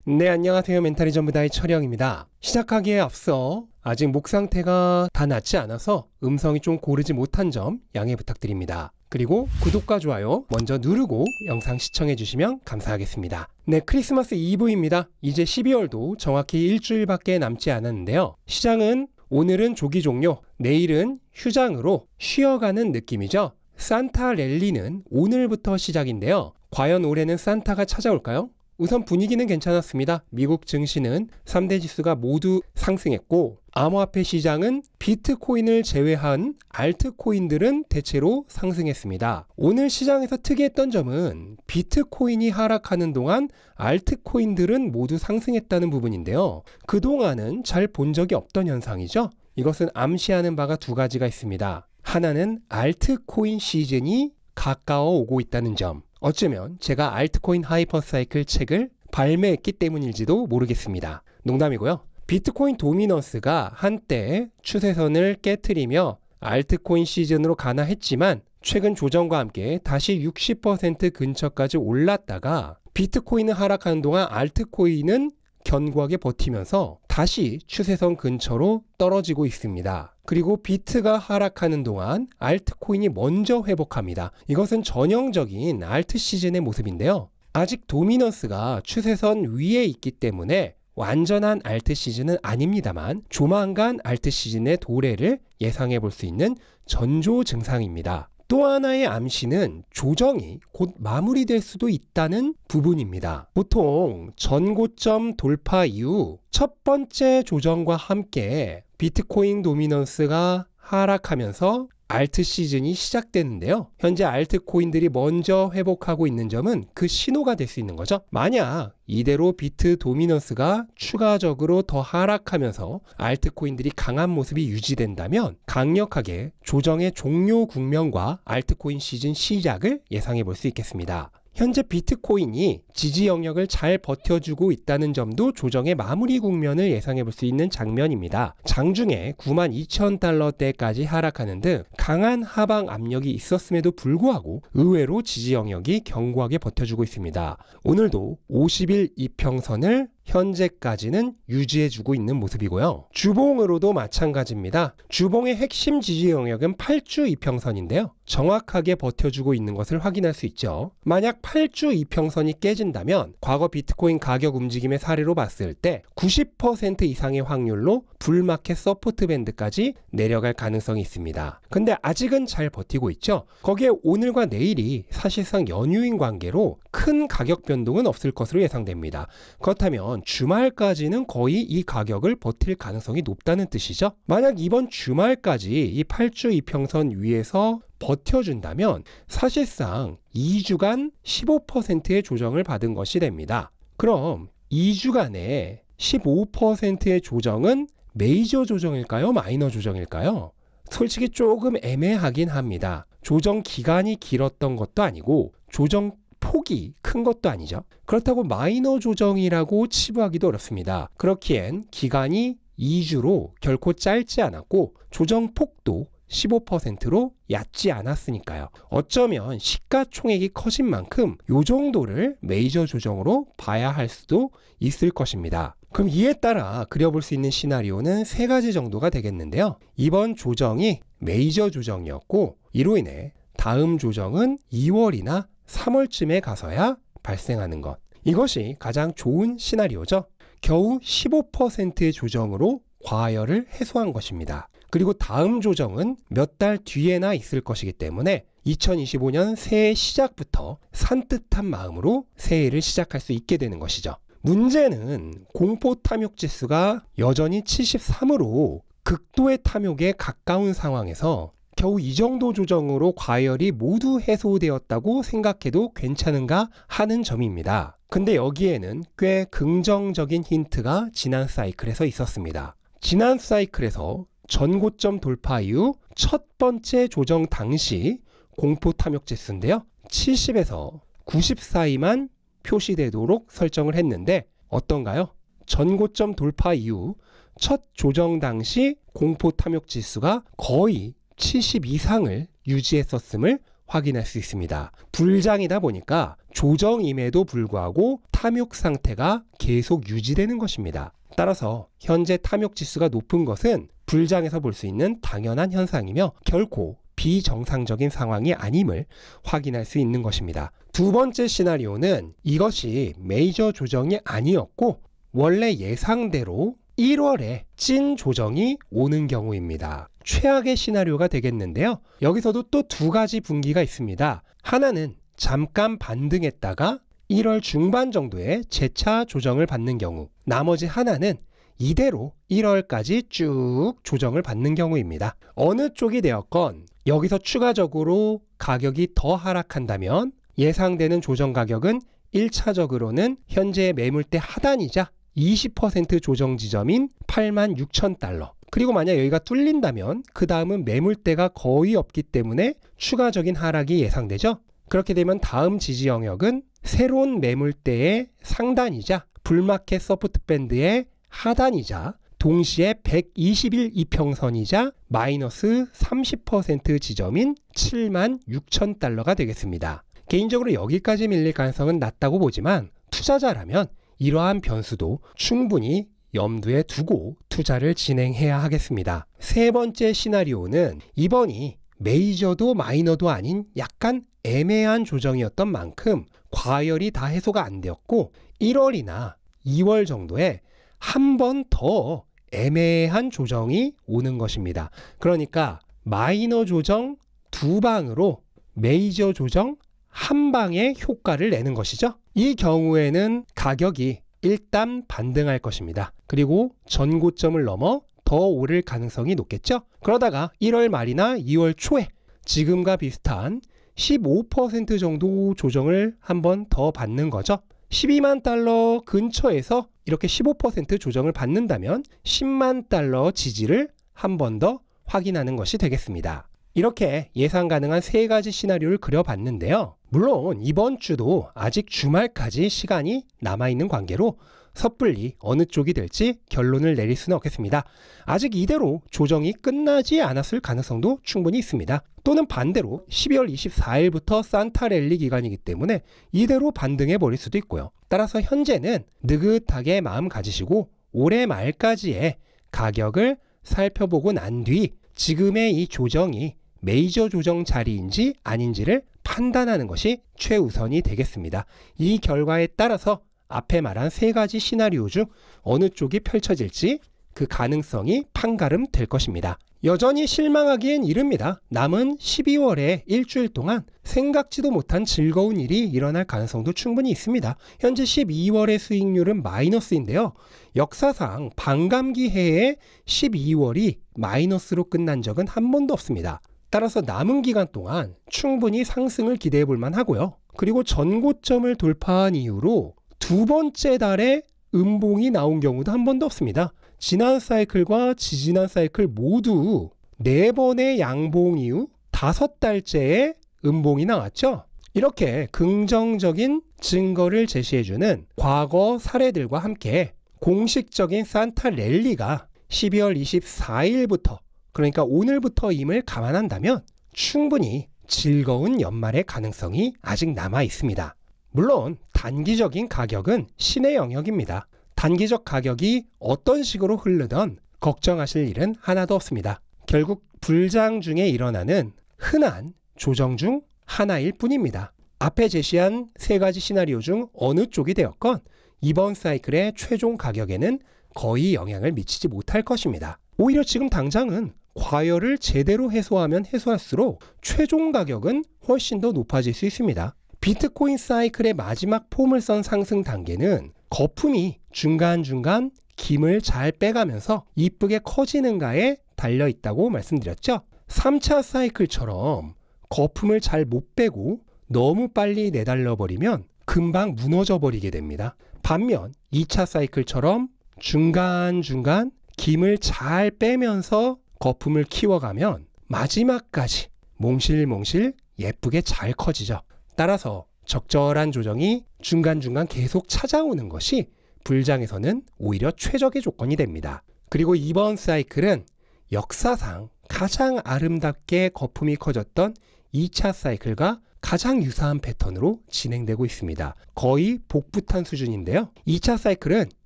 네, 안녕하세요. 멘탈이 전부 다의 철영입니다. 시작하기에 앞서 아직 목 상태가 다 낫지 않아서 음성이 좀 고르지 못한 점 양해 부탁드립니다. 그리고 구독과 좋아요 먼저 누르고 영상 시청해 주시면 감사하겠습니다. 네, 크리스마스 이브입니다. 이제 12월도 정확히 일주일밖에 남지 않았는데요. 시장은 오늘은 조기 종료, 내일은 휴장으로 쉬어가는 느낌이죠. 산타 랠리는 오늘부터 시작인데요. 과연 올해는 산타가 찾아올까요? 우선 분위기는 괜찮았습니다. 미국 증시는 3대 지수가 모두 상승했고, 암호화폐 시장은 비트코인을 제외한 알트코인들은 대체로 상승했습니다. 오늘 시장에서 특이했던 점은 비트코인이 하락하는 동안 알트코인들은 모두 상승했다는 부분인데요. 그동안은 잘 본 적이 없던 현상이죠. 이것은 암시하는 바가 두 가지가 있습니다. 하나는 알트코인 시즌이 가까워 오고 있다는 점. 어쩌면 제가 알트코인 하이퍼사이클 책을 발매했기 때문일지도 모르겠습니다. 농담이고요. 비트코인 도미넌스가 한때 추세선을 깨트리며 알트코인 시즌으로 가나 했지만 최근 조정과 함께 다시 60% 근처까지 올랐다가 비트코인은 하락하는 동안 알트코인은 견고하게 버티면서 다시 추세선 근처로 떨어지고 있습니다. 그리고 비트가 하락하는 동안 알트코인이 먼저 회복합니다. 이것은 전형적인 알트 시즌의 모습인데요. 아직 도미넌스가 추세선 위에 있기 때문에 완전한 알트 시즌은 아닙니다만 조만간 알트 시즌의 도래를 예상해 볼 수 있는 전조 증상입니다. 또 하나의 암시는 조정이 곧 마무리될 수도 있다는 부분입니다. 보통 전고점 돌파 이후 첫 번째 조정과 함께 비트코인 도미넌스가 하락하면서 알트 시즌이 시작되는데요. 현재 알트코인들이 먼저 회복하고 있는 점은 그 신호가 될 수 있는 거죠. 만약 이대로 비트 도미넌스가 추가적으로 더 하락하면서 알트코인들이 강한 모습이 유지된다면 강력하게 조정의 종료 국면과 알트코인 시즌 시작을 예상해 볼 수 있겠습니다. 현재 비트코인이 지지 영역을 잘 버텨주고 있다는 점도 조정의 마무리 국면을 예상해 볼 수 있는 장면입니다. 장중에 92,000달러대까지 하락하는 등 강한 하방 압력이 있었음에도 불구하고 의외로 지지 영역이 견고하게 버텨주고 있습니다. 오늘도 50일 이평선을 현재까지는 유지해주고 있는 모습이고요. 주봉으로도 마찬가지입니다. 주봉의 핵심 지지 영역은 8주 이평선인데요. 정확하게 버텨주고 있는 것을 확인할 수 있죠. 만약 8주 이평선이 깨진다면 과거 비트코인 가격 움직임의 사례로 봤을 때 90% 이상의 확률로 불마켓 서포트 밴드까지 내려갈 가능성이 있습니다. 근데 아직은 잘 버티고 있죠. 거기에 오늘과 내일이 사실상 연휴인 관계로 큰 가격 변동은 없을 것으로 예상됩니다. 그렇다면 주말까지는 거의 이 가격을 버틸 가능성이 높다는 뜻이죠. 만약 이번 주말까지 이 8주 이평선 위에서 버텨준다면 사실상 2주간 15%의 조정을 받은 것이 됩니다. 그럼 2주간의 15%의 조정은 메이저 조정일까요? 마이너 조정일까요? 솔직히 조금 애매하긴 합니다. 조정 기간이 길었던 것도 아니고 조정 폭이 큰 것도 아니죠. 그렇다고 마이너 조정이라고 치부하기도 어렵습니다. 그렇기엔 기간이 2주로 결코 짧지 않았고 조정 폭도 15%로 얕지 않았으니까요. 어쩌면 시가총액이 커진 만큼 이 정도를 메이저 조정으로 봐야 할 수도 있을 것입니다. 그럼 이에 따라 그려볼 수 있는 시나리오는 세 가지 정도가 되겠는데요. 이번 조정이 메이저 조정이었고 이로 인해 다음 조정은 2월이나 3월쯤에 가서야 발생하는 것. 이것이 가장 좋은 시나리오죠. 겨우 15%의 조정으로 과열을 해소한 것입니다. 그리고 다음 조정은 몇 달 뒤에나 있을 것이기 때문에 2025년 새해 시작부터 산뜻한 마음으로 새해를 시작할 수 있게 되는 것이죠. 문제는 공포 탐욕 지수가 여전히 73으로 극도의 탐욕에 가까운 상황에서 겨우 이 정도 조정으로 과열이 모두 해소되었다고 생각해도 괜찮은가 하는 점입니다. 근데 여기에는 꽤 긍정적인 힌트가 지난 사이클에서 있었습니다. 지난 사이클에서 전고점 돌파 이후 첫 번째 조정 당시 공포 탐욕 지수인데요. 70에서 90 사이만 표시되도록 설정을 했는데 어떤가요? 전고점 돌파 이후 첫 조정 당시 공포 탐욕 지수가 거의 70 이상을 유지했었음을 확인할 수 있습니다. 불장이다 보니까 조정임에도 불구하고 탐욕 상태가 계속 유지되는 것입니다. 따라서 현재 탐욕 지수가 높은 것은 불장에서 볼 수 있는 당연한 현상이며 결코 비정상적인 상황이 아님을 확인할 수 있는 것입니다. 두 번째 시나리오는 이것이 메이저 조정이 아니었고 원래 예상대로 1월에 찐 조정이 오는 경우입니다. 최악의 시나리오가 되겠는데요. 여기서도 또 두 가지 분기가 있습니다. 하나는 잠깐 반등했다가 1월 중반 정도에 재차 조정을 받는 경우, 나머지 하나는 이대로 1월까지 쭉 조정을 받는 경우입니다. 어느 쪽이 되었건 여기서 추가적으로 가격이 더 하락한다면 예상되는 조정 가격은 1차적으로는 현재의 매물대 하단이자 20% 조정 지점인 86,000달러. 그리고 만약 여기가 뚫린다면 그 다음은 매물대가 거의 없기 때문에 추가적인 하락이 예상되죠. 그렇게 되면 다음 지지 영역은 새로운 매물대의 상단이자 불마켓 서포트 밴드의 하단이자 동시에 120일 이평선이자 마이너스 30% 지점인 76,000달러가 되겠습니다. 개인적으로 여기까지 밀릴 가능성은 낮다고 보지만 투자자라면 이러한 변수도 충분히 염두에 두고 투자를 진행해야 하겠습니다. 세 번째 시나리오는 이번이 메이저도 마이너도 아닌 약간 애매한 조정이었던 만큼 과열이 다 해소가 안 되었고 1월이나 2월 정도에 한 번 더 애매한 조정이 오는 것입니다. 그러니까 마이너 조정 두 방으로 메이저 조정 한 방에 효과를 내는 것이죠. 이 경우에는 가격이 일단 반등할 것입니다. 그리고 전고점을 넘어 더 오를 가능성이 높겠죠. 그러다가 1월 말이나 2월 초에 지금과 비슷한 15% 정도 조정을 한 번 더 받는 거죠. 12만 달러 근처에서 이렇게 15% 조정을 받는다면 10만 달러 지지를 한 번 더 확인하는 것이 되겠습니다. 이렇게 예상 가능한 세 가지 시나리오를 그려봤는데요. 물론 이번 주도 아직 주말까지 시간이 남아있는 관계로 섣불리 어느 쪽이 될지 결론을 내릴 수는 없겠습니다. 아직 이대로 조정이 끝나지 않았을 가능성도 충분히 있습니다. 또는 반대로 12월 24일부터 산타랠리 기간이기 때문에 이대로 반등해 버릴 수도 있고요. 따라서 현재는 느긋하게 마음 가지시고 올해 말까지의 가격을 살펴보고 난 뒤 지금의 이 조정이 메이저 조정 자리인지 아닌지를 판단하는 것이 최우선이 되겠습니다. 이 결과에 따라서 앞에 말한 세 가지 시나리오 중 어느 쪽이 펼쳐질지 그 가능성이 판가름 될 것입니다. 여전히 실망하기엔 이릅니다. 남은 12월에 일주일 동안 생각지도 못한 즐거운 일이 일어날 가능성도 충분히 있습니다. 현재 12월의 수익률은 마이너스인데요. 역사상 반감기 해에 12월이 마이너스로 끝난 적은 한 번도 없습니다. 따라서 남은 기간 동안 충분히 상승을 기대해 볼 만하고요. 그리고 전고점을 돌파한 이후로 두 번째 달에 음봉이 나온 경우도 한 번도 없습니다. 지난 사이클과 지지난 사이클 모두 4번의 양봉 이후 5달째의 음봉이 나왔죠. 이렇게 긍정적인 증거를 제시해주는 과거 사례들과 함께 공식적인 산타 랠리가 12월 24일부터 그러니까 오늘부터임을 감안한다면 충분히 즐거운 연말의 가능성이 아직 남아 있습니다. 물론 단기적인 가격은 신의 영역입니다. 단기적 가격이 어떤 식으로 흐르던 걱정하실 일은 하나도 없습니다. 결국 불장 중에 일어나는 흔한 조정 중 하나일 뿐입니다. 앞에 제시한 세 가지 시나리오 중 어느 쪽이 되었건 이번 사이클의 최종 가격에는 거의 영향을 미치지 못할 것입니다. 오히려 지금 당장은 과열을 제대로 해소하면 해소할수록 최종 가격은 훨씬 더 높아질 수 있습니다. 비트코인 사이클의 마지막 포물선 상승 단계는 거품이 중간중간 김을 잘 빼가면서 이쁘게 커지는가에 달려있다고 말씀드렸죠. 3차 사이클처럼 거품을 잘 못 빼고 너무 빨리 내달려 버리면 금방 무너져 버리게 됩니다. 반면 2차 사이클처럼 중간중간 김을 잘 빼면서 거품을 키워가면 마지막까지 몽실몽실 예쁘게 잘 커지죠. 따라서 적절한 조정이 중간중간 계속 찾아오는 것이 불장에서는 오히려 최적의 조건이 됩니다. 그리고 이번 사이클은 역사상 가장 아름답게 거품이 커졌던 2차 사이클과 가장 유사한 패턴으로 진행되고 있습니다. 거의 복붙한 수준인데요. 2차 사이클은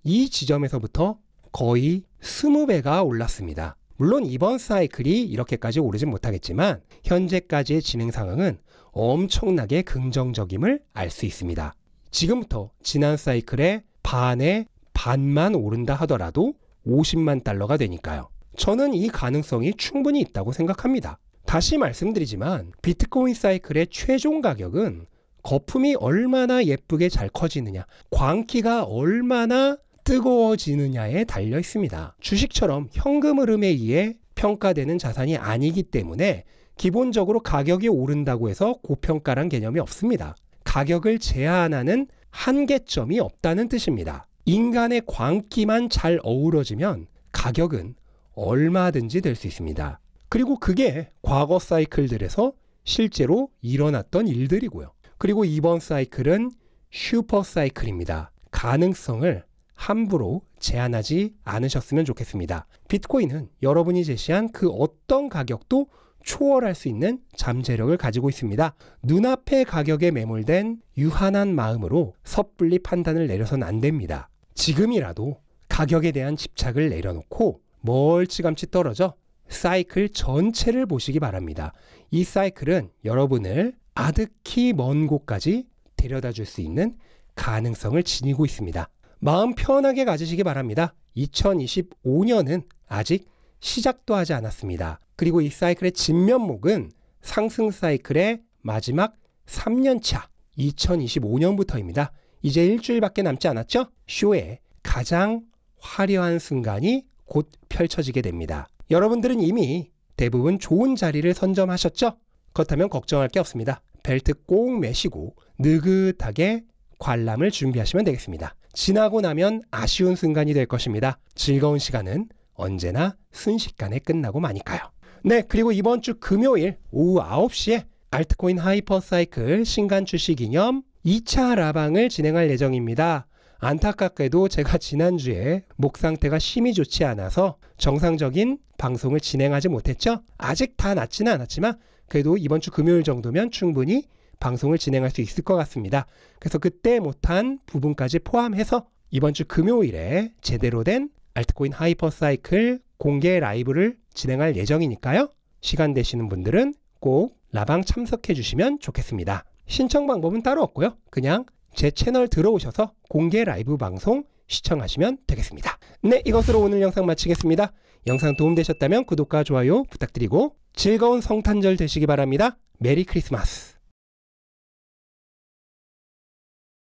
이 지점에서부터 거의 20배가 올랐습니다. 물론 이번 사이클이 이렇게까지 오르진 못하겠지만 현재까지의 진행 상황은 엄청나게 긍정적임을 알 수 있습니다. 지금부터 지난 사이클의 반의 반만 오른다 하더라도 50만 달러가 되니까요. 저는 이 가능성이 충분히 있다고 생각합니다. 다시 말씀드리지만 비트코인 사이클의 최종 가격은 거품이 얼마나 예쁘게 잘 커지느냐, 광기가 얼마나 뜨거워지느냐에 달려 있습니다. 주식처럼 현금 흐름에 의해 평가되는 자산이 아니기 때문에 기본적으로 가격이 오른다고 해서 고평가란 개념이 없습니다. 가격을 제한하는 한계점이 없다는 뜻입니다. 인간의 광기만 잘 어우러지면 가격은 얼마든지 될 수 있습니다. 그리고 그게 과거 사이클들에서 실제로 일어났던 일들이고요. 그리고 이번 사이클은 슈퍼 사이클입니다. 가능성을 함부로 제한하지 않으셨으면 좋겠습니다. 비트코인은 여러분이 제시한 그 어떤 가격도 초월할 수 있는 잠재력을 가지고 있습니다. 눈앞의 가격에 매몰된 유한한 마음으로 섣불리 판단을 내려서는 안 됩니다. 지금이라도 가격에 대한 집착을 내려놓고 멀찌감치 떨어져 사이클 전체를 보시기 바랍니다. 이 사이클은 여러분을 아득히 먼 곳까지 데려다 줄 수 있는 가능성을 지니고 있습니다. 마음 편하게 가지시기 바랍니다. 2025년은 아직 시작도 하지 않았습니다. 그리고 이 사이클의 진면목은 상승 사이클의 마지막 3년차 2025년부터입니다. 이제 일주일밖에 남지 않았죠? 쇼의 가장 화려한 순간이 곧 펼쳐지게 됩니다. 여러분들은 이미 대부분 좋은 자리를 선점하셨죠? 그렇다면 걱정할 게 없습니다. 벨트 꼭 매시고 느긋하게 관람을 준비하시면 되겠습니다. 지나고 나면 아쉬운 순간이 될 것입니다. 즐거운 시간은 언제나 순식간에 끝나고 마니까요. 네, 그리고 이번 주 금요일 오후 9시에 알트코인 하이퍼사이클 신간 출시 기념 2차 라방을 진행할 예정입니다. 안타깝게도 제가 지난주에 목 상태가 심히 좋지 않아서 정상적인 방송을 진행하지 못했죠. 아직 다 낫지는 않았지만 그래도 이번 주 금요일 정도면 충분히 방송을 진행할 수 있을 것 같습니다. 그래서 그때 못한 부분까지 포함해서 이번 주 금요일에 제대로 된 알트코인 하이퍼사이클 공개 라이브를 진행할 예정이니까요. 시간 되시는 분들은 꼭 라방 참석해 주시면 좋겠습니다. 신청 방법은 따로 없고요. 그냥 제 채널 들어오셔서 공개 라이브 방송 시청하시면 되겠습니다. 네, 이것으로 오늘 영상 마치겠습니다. 영상 도움되셨다면 구독과 좋아요 부탁드리고 즐거운 성탄절 되시기 바랍니다. 메리 크리스마스.